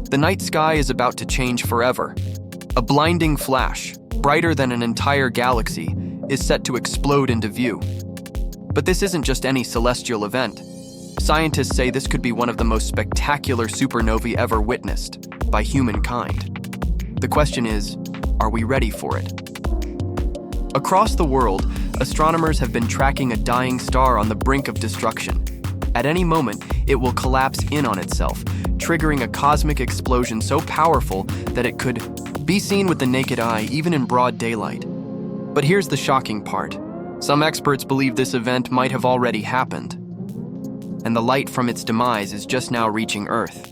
The night sky is about to change forever. A blinding flash, brighter than an entire galaxy, is set to explode into view. But this isn't just any celestial event. Scientists say this could be one of the most spectacular supernovae ever witnessed by humankind. The question is, are we ready for it? Across the world, astronomers have been tracking a dying star on the brink of destruction. At any moment, it will collapse in on itself, triggering a cosmic explosion so powerful that it could be seen with the naked eye even in broad daylight. But here's the shocking part. Some experts believe this event might have already happened, and the light from its demise is just now reaching Earth.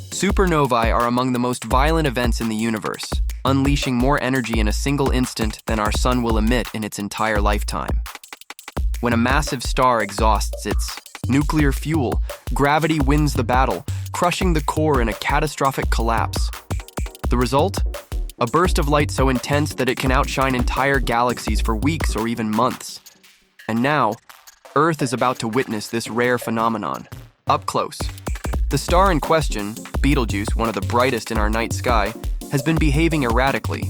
Supernovae are among the most violent events in the universe, unleashing more energy in a single instant than our sun will emit in its entire lifetime. When a massive star exhausts its nuclear fuel, gravity wins the battle, crushing the core in a catastrophic collapse. The result? A burst of light so intense that it can outshine entire galaxies for weeks or even months. And now, Earth is about to witness this rare phenomenon, up close. The star in question, Betelgeuse, one of the brightest in our night sky, has been behaving erratically.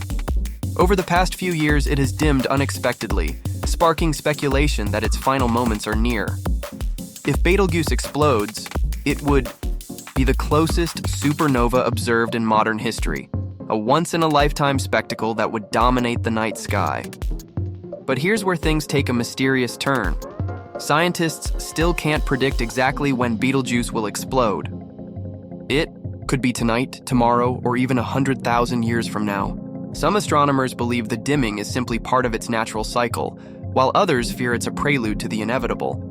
Over the past few years, it has dimmed unexpectedly, sparking speculation that its final moments are near. If Betelgeuse explodes, it would be the closest supernova observed in modern history, a once-in-a-lifetime spectacle that would dominate the night sky. But here's where things take a mysterious turn. Scientists still can't predict exactly when Betelgeuse will explode. It could be tonight, tomorrow, or even 100,000 years from now. Some astronomers believe the dimming is simply part of its natural cycle, while others fear it's a prelude to the inevitable.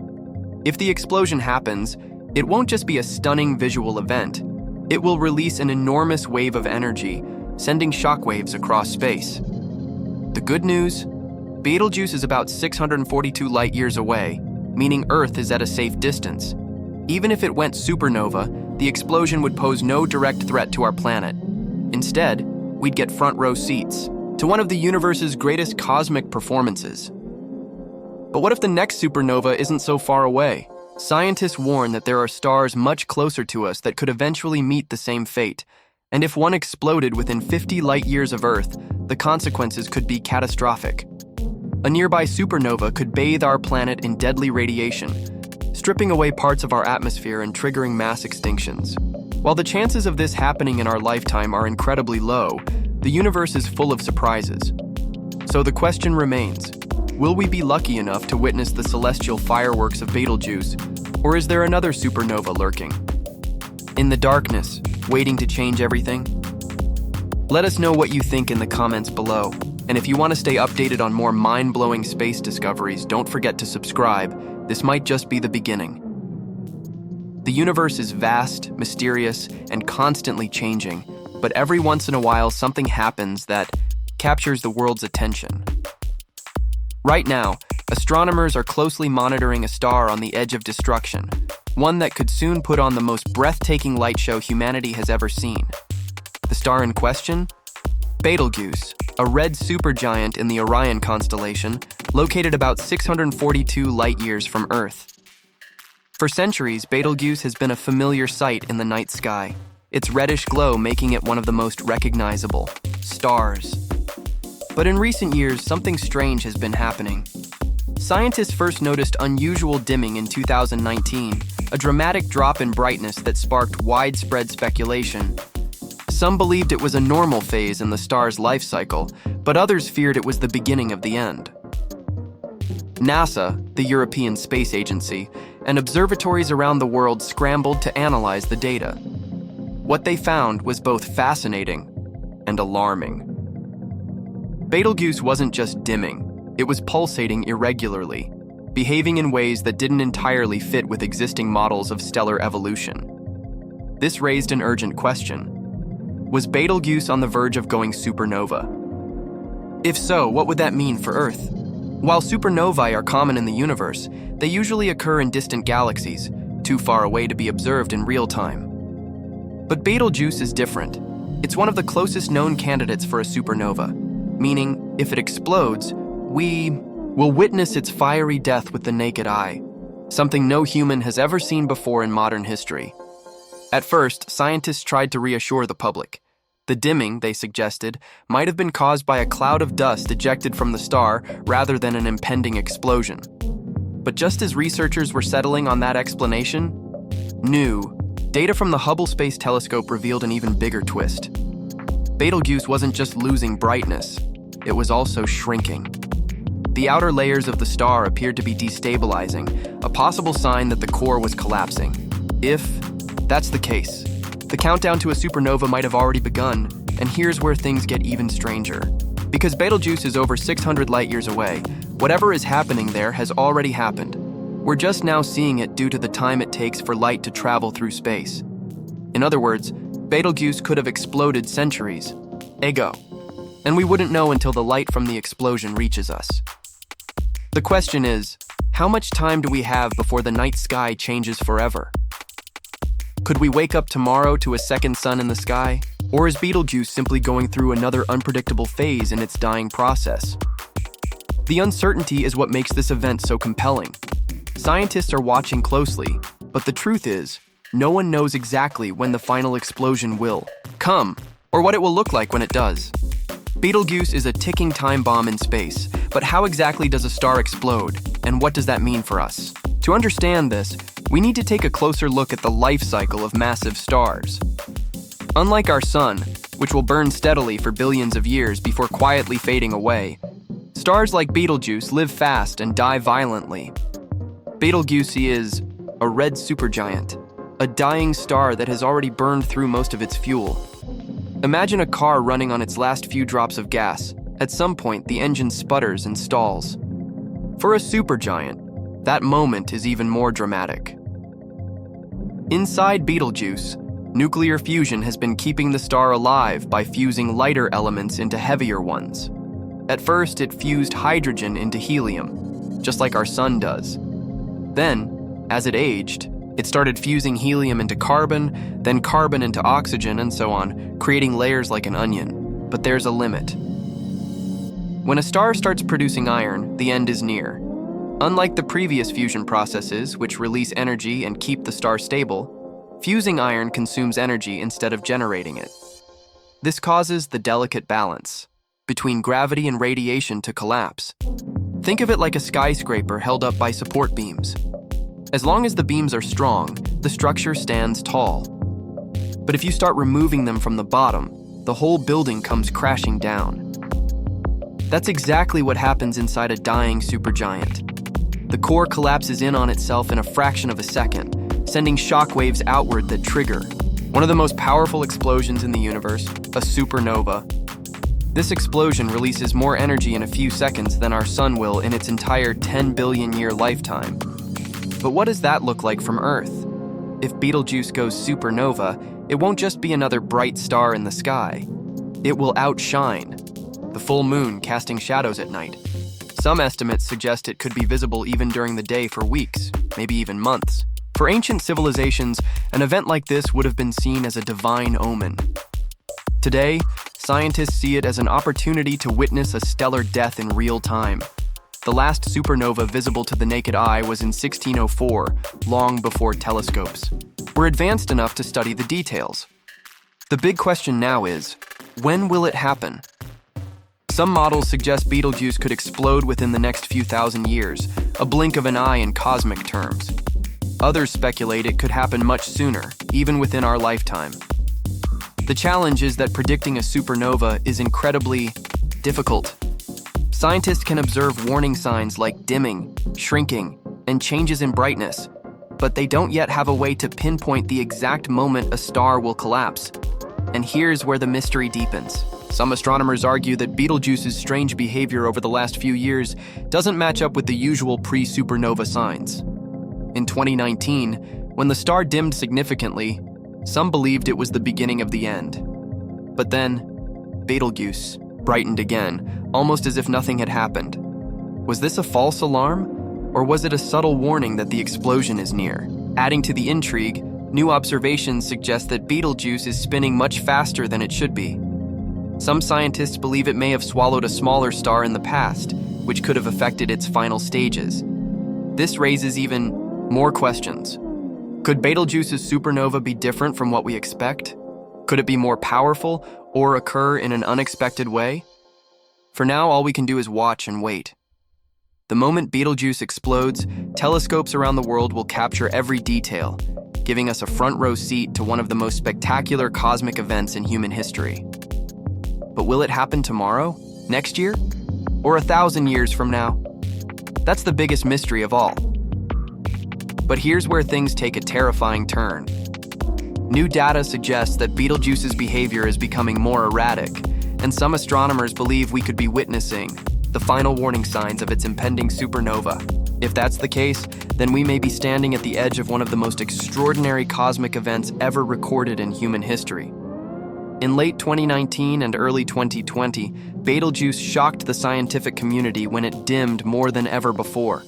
If the explosion happens, it won't just be a stunning visual event. It will release an enormous wave of energy, sending shockwaves across space. The good news? Betelgeuse is about 642 light-years away, meaning Earth is at a safe distance. Even if it went supernova, the explosion would pose no direct threat to our planet. Instead, we'd get front-row seats to one of the universe's greatest cosmic performances. But what if the next supernova isn't so far away? Scientists warn that there are stars much closer to us that could eventually meet the same fate. And if one exploded within 50 light-years of Earth, the consequences could be catastrophic. A nearby supernova could bathe our planet in deadly radiation, stripping away parts of our atmosphere and triggering mass extinctions. While the chances of this happening in our lifetime are incredibly low, the universe is full of surprises. So the question remains, will we be lucky enough to witness the celestial fireworks of Betelgeuse, or is there another supernova lurking in the darkness, waiting to change everything? Let us know what you think in the comments below. And if you want to stay updated on more mind-blowing space discoveries, don't forget to subscribe. This might just be the beginning. The universe is vast, mysterious, and constantly changing, but every once in a while something happens that captures the world's attention. Right now, astronomers are closely monitoring a star on the edge of destruction, one that could soon put on the most breathtaking light show humanity has ever seen. The star in question? Betelgeuse, a red supergiant in the Orion constellation, located about 642 light-years from Earth. For centuries, Betelgeuse has been a familiar sight in the night sky, its reddish glow making it one of the most recognizable stars. But in recent years, something strange has been happening. Scientists first noticed unusual dimming in 2019, a dramatic drop in brightness that sparked widespread speculation. Some believed it was a normal phase in the star's life cycle, but others feared it was the beginning of the end. NASA, the European Space Agency, and observatories around the world scrambled to analyze the data. What they found was both fascinating and alarming. Betelgeuse wasn't just dimming, it was pulsating irregularly, behaving in ways that didn't entirely fit with existing models of stellar evolution. This raised an urgent question. Was Betelgeuse on the verge of going supernova? If so, what would that mean for Earth? While supernovae are common in the universe, they usually occur in distant galaxies, too far away to be observed in real time. But Betelgeuse is different. It's one of the closest known candidates for a supernova, meaning if it explodes, we will witness its fiery death with the naked eye, something no human has ever seen before in modern history. At first, scientists tried to reassure the public. The dimming, they suggested, might have been caused by a cloud of dust ejected from the star rather than an impending explosion. But just as researchers were settling on that explanation, new data from the Hubble Space Telescope revealed an even bigger twist. Betelgeuse wasn't just losing brightness, it was also shrinking. The outer layers of the star appeared to be destabilizing, a possible sign that the core was collapsing. If that's the case, the countdown to a supernova might have already begun, and here's where things get even stranger. Because Betelgeuse is over 600 light-years away, whatever is happening there has already happened. We're just now seeing it due to the time it takes for light to travel through space. In other words, Betelgeuse could have exploded centuries ago, and we wouldn't know until the light from the explosion reaches us. The question is, how much time do we have before the night sky changes forever? Could we wake up tomorrow to a second sun in the sky? Or is Betelgeuse simply going through another unpredictable phase in its dying process? The uncertainty is what makes this event so compelling. Scientists are watching closely, but the truth is, no one knows exactly when the final explosion will come, or what it will look like when it does. Betelgeuse is a ticking time bomb in space, but how exactly does a star explode, and what does that mean for us? To understand this, we need to take a closer look at the life cycle of massive stars. Unlike our sun, which will burn steadily for billions of years before quietly fading away, stars like Betelgeuse live fast and die violently. Betelgeuse is a red supergiant, a dying star that has already burned through most of its fuel. Imagine a car running on its last few drops of gas. At some point, the engine sputters and stalls. For a supergiant, that moment is even more dramatic. Inside Betelgeuse, nuclear fusion has been keeping the star alive by fusing lighter elements into heavier ones. At first, it fused hydrogen into helium, just like our sun does. Then, as it aged, it started fusing helium into carbon, then carbon into oxygen, and so on, creating layers like an onion. But there's a limit. When a star starts producing iron, the end is near. Unlike the previous fusion processes, which release energy and keep the star stable, fusing iron consumes energy instead of generating it. This causes the delicate balance between gravity and radiation to collapse. Think of it like a skyscraper held up by support beams. As long as the beams are strong, the structure stands tall. But if you start removing them from the bottom, the whole building comes crashing down. That's exactly what happens inside a dying supergiant. The core collapses in on itself in a fraction of a second, sending shockwaves outward that trigger one of the most powerful explosions in the universe, a supernova. This explosion releases more energy in a few seconds than our sun will in its entire 10 billion year lifetime. But what does that look like from Earth? If Betelgeuse goes supernova, it won't just be another bright star in the sky. It will outshine the full moon, casting shadows at night. Some estimates suggest it could be visible even during the day for weeks, maybe even months. For ancient civilizations, an event like this would have been seen as a divine omen. Today, scientists see it as an opportunity to witness a stellar death in real time. The last supernova visible to the naked eye was in 1604, long before telescopes were advanced enough to study the details. The big question now is, when will it happen? Some models suggest Betelgeuse could explode within the next few thousand years, a blink of an eye in cosmic terms. Others speculate it could happen much sooner, even within our lifetime. The challenge is that predicting a supernova is incredibly difficult. Scientists can observe warning signs like dimming, shrinking, and changes in brightness, but they don't yet have a way to pinpoint the exact moment a star will collapse. And here's where the mystery deepens. Some astronomers argue that Betelgeuse's strange behavior over the last few years doesn't match up with the usual pre-supernova signs. In 2019, when the star dimmed significantly, some believed it was the beginning of the end. But then, Betelgeuse brightened again, almost as if nothing had happened. Was this a false alarm? Or was it a subtle warning that the explosion is near? Adding to the intrigue, new observations suggest that Betelgeuse is spinning much faster than it should be. Some scientists believe it may have swallowed a smaller star in the past, which could have affected its final stages. This raises even more questions. Could Betelgeuse's supernova be different from what we expect? Could it be more powerful or occur in an unexpected way? For now, all we can do is watch and wait. The moment Betelgeuse explodes, telescopes around the world will capture every detail, giving us a front-row seat to one of the most spectacular cosmic events in human history. But will it happen tomorrow, next year, or 1,000 years from now? That's the biggest mystery of all. But here's where things take a terrifying turn. New data suggests that Betelgeuse's behavior is becoming more erratic, and some astronomers believe we could be witnessing the final warning signs of its impending supernova. If that's the case, then we may be standing at the edge of one of the most extraordinary cosmic events ever recorded in human history. In late 2019 and early 2020, Betelgeuse shocked the scientific community when it dimmed more than ever before.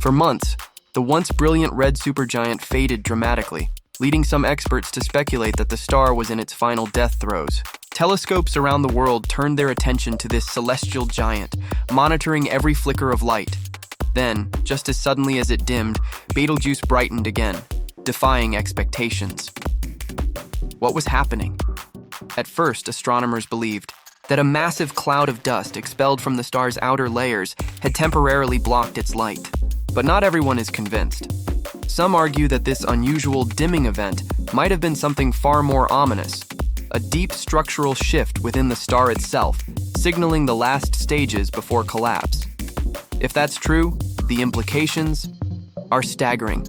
For months, the once brilliant red supergiant faded dramatically, leading some experts to speculate that the star was in its final death throes. Telescopes around the world turned their attention to this celestial giant, monitoring every flicker of light. Then, just as suddenly as it dimmed, Betelgeuse brightened again, defying expectations. What was happening? At first, astronomers believed that a massive cloud of dust expelled from the star's outer layers had temporarily blocked its light. But not everyone is convinced. Some argue that this unusual dimming event might have been something far more ominous, a deep structural shift within the star itself, signaling the last stages before collapse. If that's true, the implications are staggering.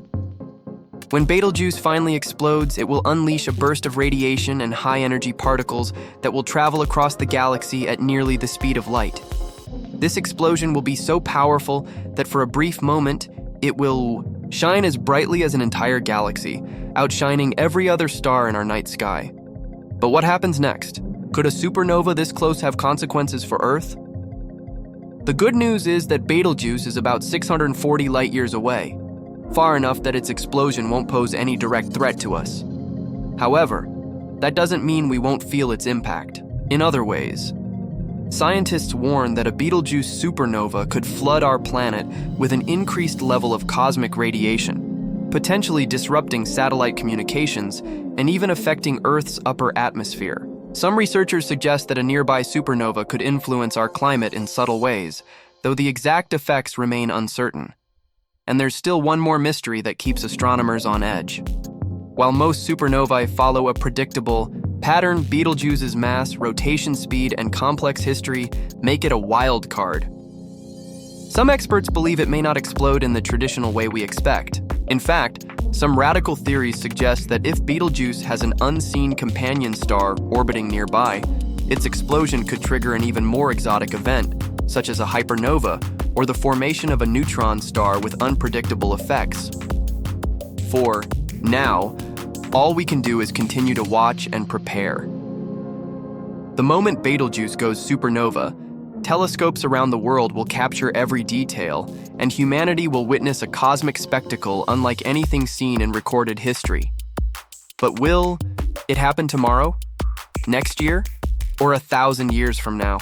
When Betelgeuse finally explodes, it will unleash a burst of radiation and high-energy particles that will travel across the galaxy at nearly the speed of light. This explosion will be so powerful that for a brief moment, it will shine as brightly as an entire galaxy, outshining every other star in our night sky. But what happens next? Could a supernova this close have consequences for Earth? The good news is that Betelgeuse is about 640 light-years away, far enough that its explosion won't pose any direct threat to us. However, that doesn't mean we won't feel its impact. In other ways, scientists warn that a Betelgeuse supernova could flood our planet with an increased level of cosmic radiation, potentially disrupting satellite communications and even affecting Earth's upper atmosphere. Some researchers suggest that a nearby supernova could influence our climate in subtle ways, though the exact effects remain uncertain. And there's still one more mystery that keeps astronomers on edge. While most supernovae follow a predictable pattern, Betelgeuse's mass, rotation speed, and complex history make it a wild card. Some experts believe it may not explode in the traditional way we expect. In fact, some radical theories suggest that if Betelgeuse has an unseen companion star orbiting nearby, its explosion could trigger an even more exotic event, such as a hypernova or the formation of a neutron star with unpredictable effects. For now, all we can do is continue to watch and prepare. The moment Betelgeuse goes supernova, telescopes around the world will capture every detail, and humanity will witness a cosmic spectacle unlike anything seen in recorded history. But will it happen tomorrow, next year, or 1,000 years from now?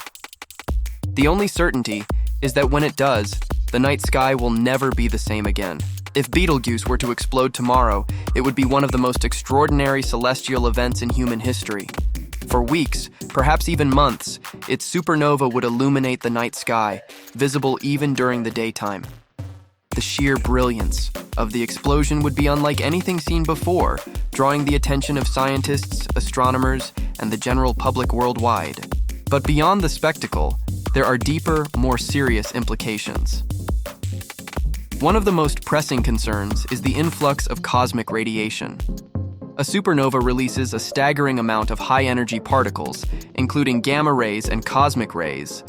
The only certainty is that when it does, the night sky will never be the same again. If Betelgeuse were to explode tomorrow, it would be one of the most extraordinary celestial events in human history. For weeks, perhaps even months, its supernova would illuminate the night sky, visible even during the daytime. The sheer brilliance of the explosion would be unlike anything seen before, drawing the attention of scientists, astronomers, and the general public worldwide. But beyond the spectacle, there are deeper, more serious implications. One of the most pressing concerns is the influx of cosmic radiation. A supernova releases a staggering amount of high-energy particles, including gamma rays and cosmic rays,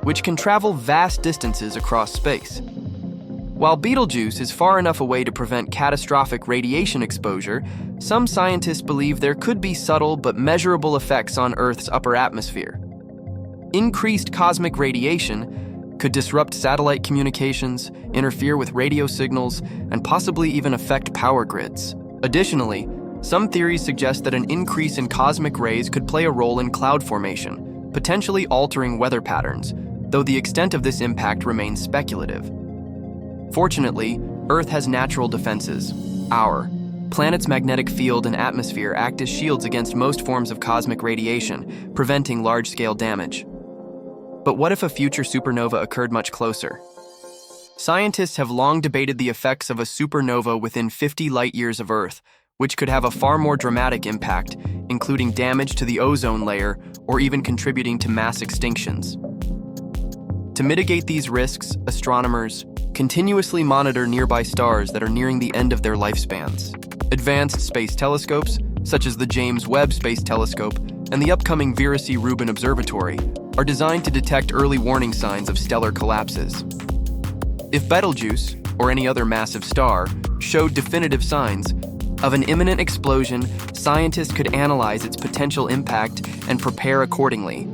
which can travel vast distances across space. While Betelgeuse is far enough away to prevent catastrophic radiation exposure, some scientists believe there could be subtle but measurable effects on Earth's upper atmosphere. Increased cosmic radiation could disrupt satellite communications, interfere with radio signals, and possibly even affect power grids. Additionally, some theories suggest that an increase in cosmic rays could play a role in cloud formation, potentially altering weather patterns, though the extent of this impact remains speculative. Fortunately, Earth has natural defenses. Our Planets' magnetic field and atmosphere act as shields against most forms of cosmic radiation, preventing large-scale damage. But what if a future supernova occurred much closer? Scientists have long debated the effects of a supernova within 50 light-years of Earth, which could have a far more dramatic impact, including damage to the ozone layer or even contributing to mass extinctions. To mitigate these risks, astronomers continuously monitor nearby stars that are nearing the end of their lifespans. Advanced space telescopes, such as the James Webb Space Telescope and the upcoming Vera C. Rubin Observatory, are designed to detect early warning signs of stellar collapses. If Betelgeuse, or any other massive star, showed definitive signs of an imminent explosion, scientists could analyze its potential impact and prepare accordingly.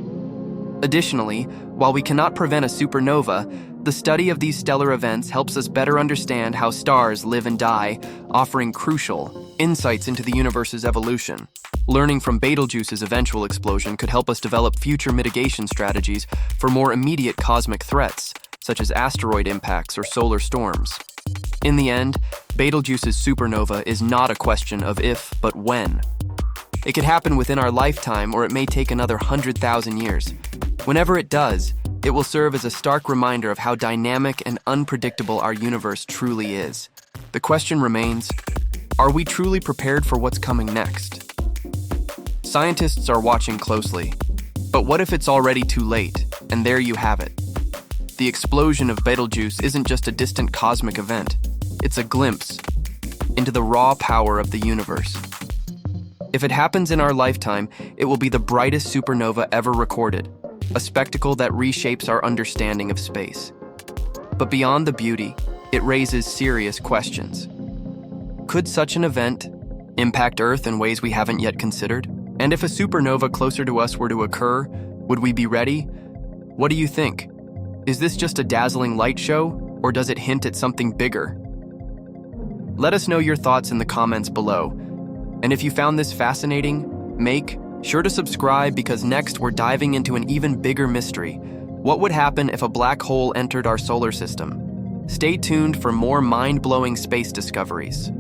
Additionally, while we cannot prevent a supernova, the study of these stellar events helps us better understand how stars live and die, offering crucial insights into the universe's evolution. Learning from Betelgeuse's eventual explosion could help us develop future mitigation strategies for more immediate cosmic threats, such as asteroid impacts or solar storms. In the end, Betelgeuse's supernova is not a question of if, but when. It could happen within our lifetime, or it may take another 100,000 years. Whenever it does, it will serve as a stark reminder of how dynamic and unpredictable our universe truly is. The question remains, are we truly prepared for what's coming next? Scientists are watching closely, but what if it's already too late, and there you have it? The explosion of Betelgeuse isn't just a distant cosmic event, it's a glimpse into the raw power of the universe. If it happens in our lifetime, it will be the brightest supernova ever recorded, a spectacle that reshapes our understanding of space. But beyond the beauty, it raises serious questions. Could such an event impact Earth in ways we haven't yet considered? And if a supernova closer to us were to occur, would we be ready? What do you think? Is this just a dazzling light show, or does it hint at something bigger? Let us know your thoughts in the comments below. And if you found this fascinating, make sure to subscribe, because next we're diving into an even bigger mystery. What would happen if a black hole entered our solar system? Stay tuned for more mind-blowing space discoveries.